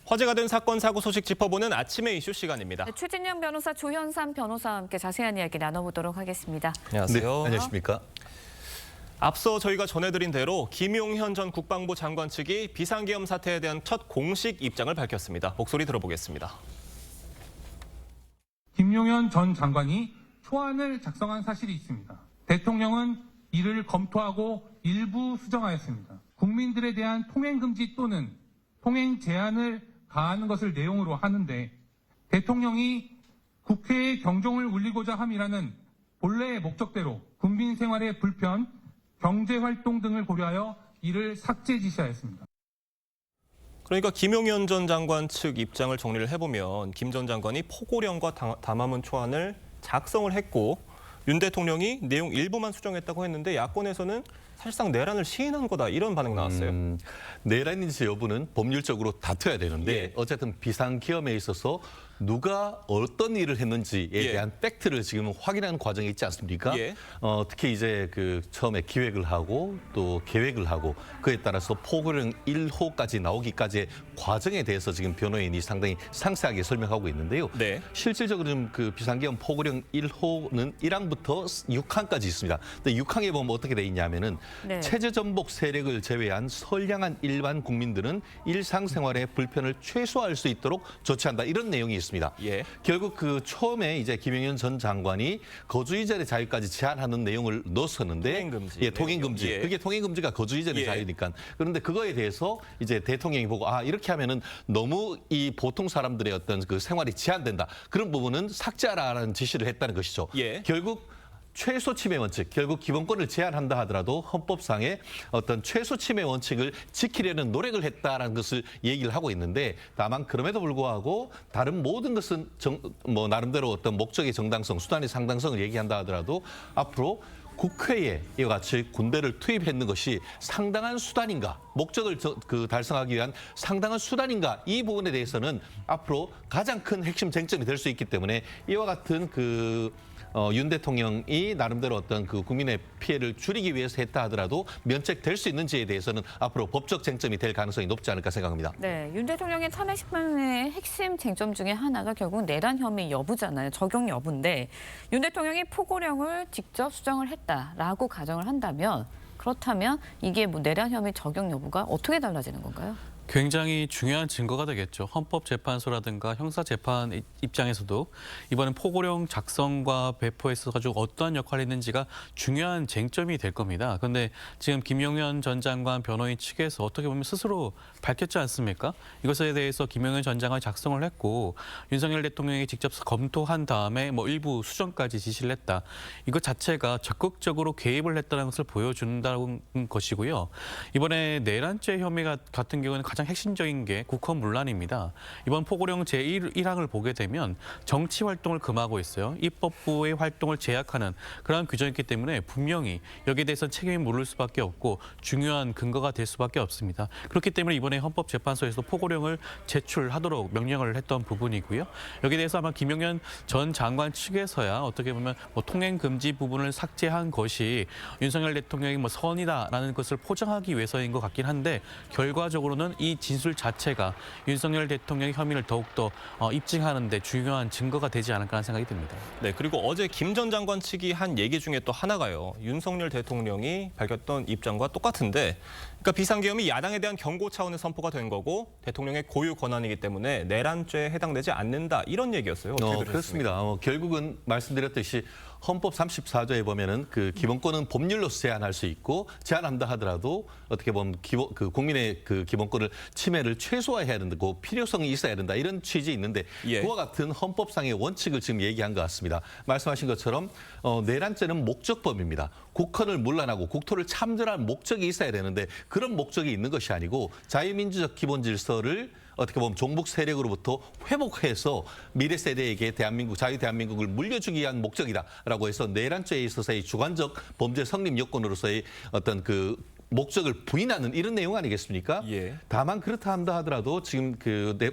화제가 된 사건, 사고 소식 짚어보는 아침의 이슈 시간입니다. 네, 추진영 변호사, 조현삼 변호사와 함께 자세한 이야기 나눠보도록 하겠습니다. 안녕하세요. 네, 안녕하십니까? 앞서 저희가 전해드린 대로 김용현 전 국방부 장관 측이 비상계엄 사태에 대한 첫 공식 입장을 밝혔습니다. 목소리 들어보겠습니다. 김용현 전 장관이 초안을 작성한 사실이 있습니다. 대통령은 이를 검토하고 일부 수정하였습니다. 국민들에 대한 통행금지 또는 통행 제한을 가하는 것을 내용으로 하는데 대통령이 국회의 경종을 울리고자 함이라는 본래의 목적대로 국민 생활의 불편, 경제활동 등을 고려하여 이를 삭제 지시하였습니다. 그러니까 김용현 전 장관 측 입장을 정리를 해보면 김 전 장관이 포고령과 담화문 초안을 작성을 했고 윤 대통령이 내용 일부만 수정했다고 했는데 야권에서는 사실상 내란을 시인한 거다 이런 반응 나왔어요. 내란인지 여부는 법률적으로 다퉈야 되는데 예. 어쨌든 비상계엄에 있어서 누가 어떤 일을 했는지에 예. 대한 팩트를 지금 확인하는 과정이 있지 않습니까? 예. 특히 이제 그 처음에 기획을 하고 또 계획을 하고 그에 따라서 포고령 1호까지 나오기까지의 과정에 대해서 지금 변호인이 상당히 상세하게 설명하고 있는데요. 네. 실질적으로 지금 그 비상계엄 포고령 1호는 1항부터 6항까지 있습니다. 근데 6항에 보면 어떻게 돼 있냐면은 네. 체제 전복 세력을 제외한 선량한 일반 국민들은 일상생활의 불편을 최소화할 수 있도록 조치한다. 이런 내용이 있습니다. 예. 결국 그 처음에 이제 김용현 전 장관이 거주 이전의 자유까지 제한하는 내용을 넣었었는데 통행금지. 예, 통행금지. 예. 그게 통행금지가 거주 이전의 예. 자유니까. 그런데 그거에 대해서 이제 대통령이 보고 이렇게 하면은 너무 이 보통 사람들의 어떤 그 생활이 제한된다. 그런 부분은 삭제하라는 지시를 했다는 것이죠. 예. 결국 최소 침해 원칙, 결국 기본권을 제한한다 하더라도 헌법상의 어떤 최소 침해 원칙을 지키려는 노력을 했다라는 것을 얘기를 하고 있는데 다만 그럼에도 불구하고 다른 모든 것은 나름대로 어떤 목적의 정당성, 수단의 상당성을 얘기한다 하더라도 앞으로 국회에 이와 같이 군대를 투입했는 것이 상당한 수단인가, 목적을 달성하기 위한 상당한 수단인가, 이 부분에 대해서는 앞으로 가장 큰 핵심 쟁점이 될 수 있기 때문에 이와 같은 윤 대통령이 나름대로 어떤 그 국민의 피해를 줄이기 위해서 했다 하더라도 면책될 수 있는지에 대해서는 앞으로 법적 쟁점이 될 가능성이 높지 않을까 생각합니다. 네, 윤 대통령의 탄핵 심판의 핵심 쟁점 중에 하나가 결국 내란 혐의 여부잖아요. 적용 여부인데 윤 대통령이 포고령을 직접 수정을 했다라고 가정을 한다면 그렇다면 이게 뭐 내란 혐의 적용 여부가 어떻게 달라지는 건가요? 굉장히 중요한 증거가 되겠죠. 헌법재판소라든가 형사재판 입장에서도 이번엔 포고령 작성과 배포에 있어서 가지고 어떠한 역할을 했는지가 중요한 쟁점이 될 겁니다. 그런데 지금 김용현 전 장관 변호인 측에서 어떻게 보면 스스로 밝혔지 않습니까? 이것에 대해서 김용현 전 장관이 작성을 했고 윤석열 대통령이 직접 검토한 다음에 일부 수정까지 지시를 했다. 이것 자체가 적극적으로 개입을 했다는 것을 보여준다는 것이고요. 이번에 내란죄 혐의 같은 경우는 가장 핵심적인 게 국헌문란입니다. 이번 포고령 제1항을 보게 되면 정치 활동을 금하고 있어요. 입법부의 활동을 제약하는 그런 규정이 있기 때문에 분명히 여기에 대해서는 책임이 물을 수밖에 없고 중요한 근거가 될 수밖에 없습니다. 그렇기 때문에 이번에 헌법재판소에서 포고령을 제출하도록 명령을 했던 부분이고요. 여기에 대해서 아마 김용현 전 장관 측에서야 어떻게 보면 통행금지 부분을 삭제한 것이 윤석열 대통령이 선이다라는 것을 포장하기 위해서인 것 같긴 한데 결과적으로는 이 진술 자체가 윤석열 대통령의 혐의를 더욱더 입증하는 데 중요한 증거가 되지 않을까 하는 생각이 듭니다. 네, 그리고 어제 김 전 장관 측이 한 얘기 중에 또 하나가요. 윤석열 대통령이 밝혔던 입장과 똑같은데 그러니까 비상계엄이 야당에 대한 경고 차원의 선포가 된 거고 대통령의 고유 권한이기 때문에 내란죄에 해당되지 않는다. 이런 얘기였어요. 어떻게 들으셨습니까? 그렇습니다. 결국은 말씀드렸듯이 헌법 34조에 보면은 그 기본권은 법률로서 제한할 수 있고 제한한다 하더라도 어떻게 보면 국민의 그 기본권을 침해를 최소화해야 된다고 필요성이 있어야 된다 이런 취지 있는데 예. 그와 같은 헌법상의 원칙을 지금 얘기한 것 같습니다. 말씀하신 것처럼 내란죄는 목적범입니다. 국헌을 문란하고 국토를 참전할 목적이 있어야 되는데 그런 목적이 있는 것이 아니고 자유민주적 기본 질서를 어떻게 보면 종북 세력으로부터 회복해서 미래 세대에게 자유 대한민국을 물려주기 위한 목적이다라고 해서 내란죄에 있어서의 주관적 범죄 성립 요건으로서의 어떤 그 목적을 부인하는 이런 내용 아니겠습니까? 예. 다만 그렇다 한다 하더라도 지금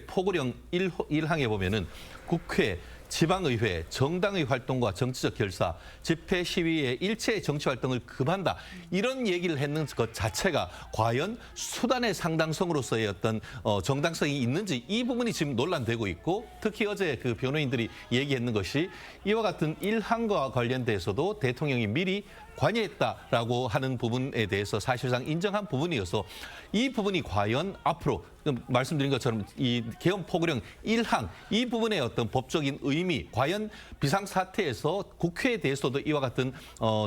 포고령 1항에 보면은 국회 지방의회, 정당의 활동과 정치적 결사, 집회 시위의 일체의 정치 활동을 금한다. 이런 얘기를 했는 것 자체가 과연 수단의 상당성으로서의 어떤 정당성이 있는지 이 부분이 지금 논란되고 있고 특히 어제 그 변호인들이 얘기했는 것이 이와 같은 일항과 관련돼서도 대통령이 미리 관여했다라고 하는 부분에 대해서 사실상 인정한 부분이어서 이 부분이 과연 앞으로 말씀드린 것처럼 이 계엄 포고령 1항 이 부분의 어떤 법적인 의미 과연 비상사태에서 국회에 대해서도 이와 같은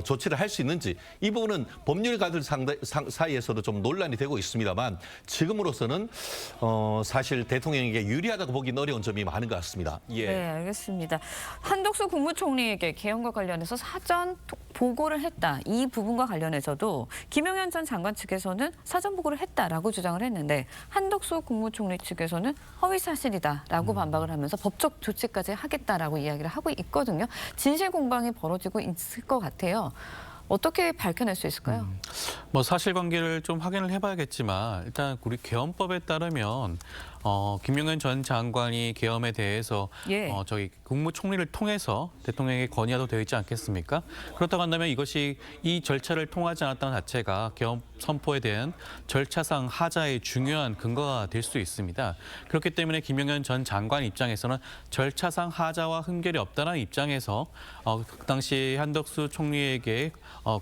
조치를 할 수 있는지 이 부분은 법률가들 사이에서도 좀 논란이 되고 있습니다만 지금으로서는 사실 대통령에게 유리하다고 보기는 어려운 점이 많은 것 같습니다. 예. 네, 알겠습니다. 한덕수 국무총리에게 계엄과 관련해서 사전 보고를 했다. 이 부분과 관련해서도 김용현 전 장관 측에서는 사전 보고를 했다라고 주장을 했는데 한덕수 국무총리 측에서는 허위 사실이다라고 반박을 하면서 법적 조치까지 하겠다라고 이야기를 하고 있거든요. 진실 공방이 벌어지고 있을 것 같아요. 어떻게 밝혀낼 수 있을까요? 뭐 사실관계를 좀 확인을 해봐야겠지만 일단 우리 계엄법에 따르면 김용현 전 장관이 계엄에 대해서 예. 저기 국무총리를 통해서 대통령에게 건의하도 되어 있지 않겠습니까? 그렇다고 한다면 이것이 이 절차를 통하지 않았다는 자체가 계엄 선포에 대한 절차상 하자의 중요한 근거가 될 수 있습니다. 그렇기 때문에 김용현 전 장관 입장에서는 절차상 하자와 흠결이 없다는 입장에서 그 당시 한덕수 총리에게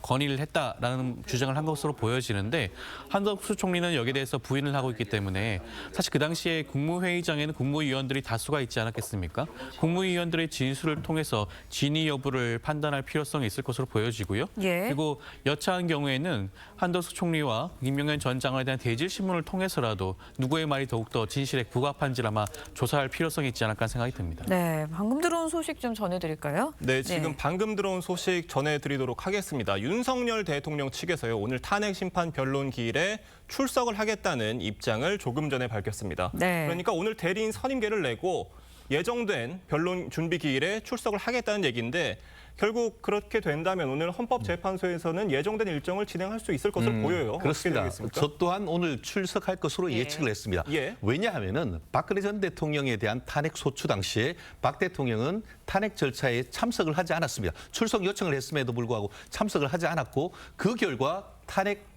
건의를 했다라는 주장을 한 것으로 보여지는데 한덕수 총리는 여기에 대해서 부인을 하고 있기 때문에 사실 그 당시에 국무회의장에는 국무위원들이 다수가 있지 않았겠습니까? 국무위원들의 진술을 통해서 진위 여부를 판단할 필요성이 있을 것으로 보여지고요. 예. 그리고 여차한 경우에는 한덕수 총리와 김용현 전 장관에 대한 대질 신문을 통해서라도 누구의 말이 더욱더 진실에 부합한지를 아마 조사할 필요성이 있지 않을까 생각이 듭니다. 네, 방금 들어온 소식 좀 전해드릴까요? 네, 지금 네. 방금 들어온 소식 전해드리도록 하겠습니다. 윤석열 대통령 측에서요, 오늘 탄핵 심판 변론 기일에 출석을 하겠다는 입장을 조금 전에 밝혔습니다. 네. 그러니까 오늘 대리인 선임계를 내고 예정된 변론 준비 기일에 출석을 하겠다는 얘기인데 결국 그렇게 된다면 오늘 헌법재판소에서는 예정된 일정을 진행할 수 있을 것으로 보여요. 그렇습니다. 어떻게 되겠습니까? 저 또한 오늘 출석할 것으로 예. 예측을 했습니다. 예. 왜냐하면은 박근혜 전 대통령에 대한 탄핵 소추 당시에 박 대통령은 탄핵 절차에 참석을 하지 않았습니다. 출석 요청을 했음에도 불구하고 참석을 하지 않았고 그 결과 탄핵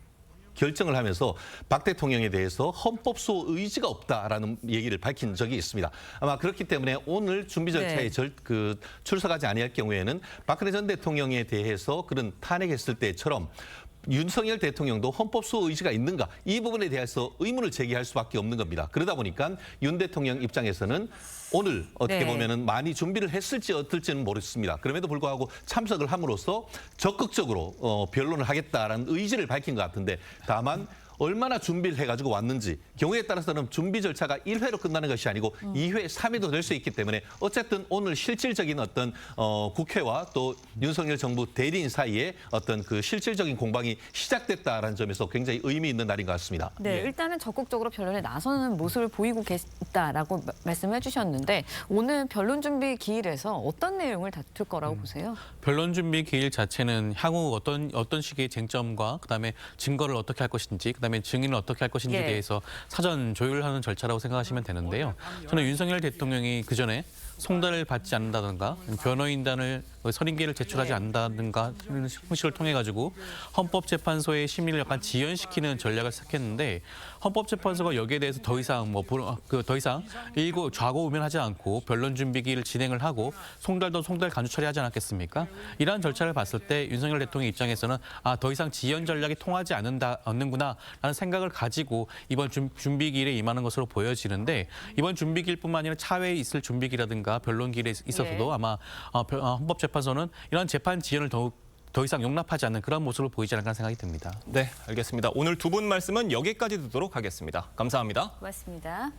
결정을 하면서 박 대통령에 대해서 헌법소 의지가 없다라는 얘기를 밝힌 적이 있습니다. 아마 그렇기 때문에 오늘 준비 절차에 네. 출석하지 아니할 경우에는 박근혜 전 대통령에 대해서 그런 탄핵했을 때처럼 윤석열 대통령도 헌법소 의지가 있는가 이 부분에 대해서 의문을 제기할 수밖에 없는 겁니다. 그러다 보니까 윤 대통령 입장에서는 오늘 어떻게 네. 보면은 많이 준비를 했을지 어떨지는 모르겠습니다. 그럼에도 불구하고 참석을 함으로써 적극적으로 변론을 하겠다라는 의지를 밝힌 것 같은데 다만 얼마나 준비를 해가지고 왔는지 경우에 따라서는 준비 절차가 1회로 끝나는 것이 아니고 2회, 3회도 될 수 있기 때문에 어쨌든 오늘 실질적인 어떤 국회와 또 윤석열 정부 대리인 사이에 어떤 그 실질적인 공방이 시작됐다라는 점에서 굉장히 의미 있는 날인 것 같습니다. 네, 예. 일단은 적극적으로 변론에 나서는 모습을 보이고 계시다라고 말씀해 주셨는데 오늘 변론 준비 기일에서 어떤 내용을 다툴 거라고 보세요? 변론 준비 기일 자체는 향후 어떤 식의 쟁점과 그다음에 증거를 어떻게 할 것인지 그다음에 증인을 어떻게 할 것인지에 예. 대해서 사전 조율하는 절차라고 생각하시면 되는데요. 저는 윤석열 대통령이 그전에 송달을 받지 않는다든가 변호인단을 선임계를 제출하지 않는다든가 이런 형식을 통해 가지고 헌법재판소의 심리를 약간 지연시키는 전략을 시작했는데 헌법재판소가 여기에 대해서 더 이상 더 이상 일고 좌고우면하지 않고 변론 준비기를 진행을 하고 송달 간주 처리하지 않았겠습니까? 이러한 절차를 봤을 때 윤석열 대통령 입장에서는 더 이상 지연 전략이 통하지 않는구나라는 생각을 가지고 이번 준비기일에 임하는 것으로 보여지는데 이번 준비기일뿐만 아니라 차후에 있을 준비기라든가 변론기일에 있어서도 예. 아마 헌법재판소는 이런 재판 지연을 더 이상 용납하지 않는 그런 모습을 보이지 않을까 생각이 듭니다. 네, 알겠습니다. 오늘 두 분 말씀은 여기까지 듣도록 하겠습니다. 감사합니다. 고맙습니다.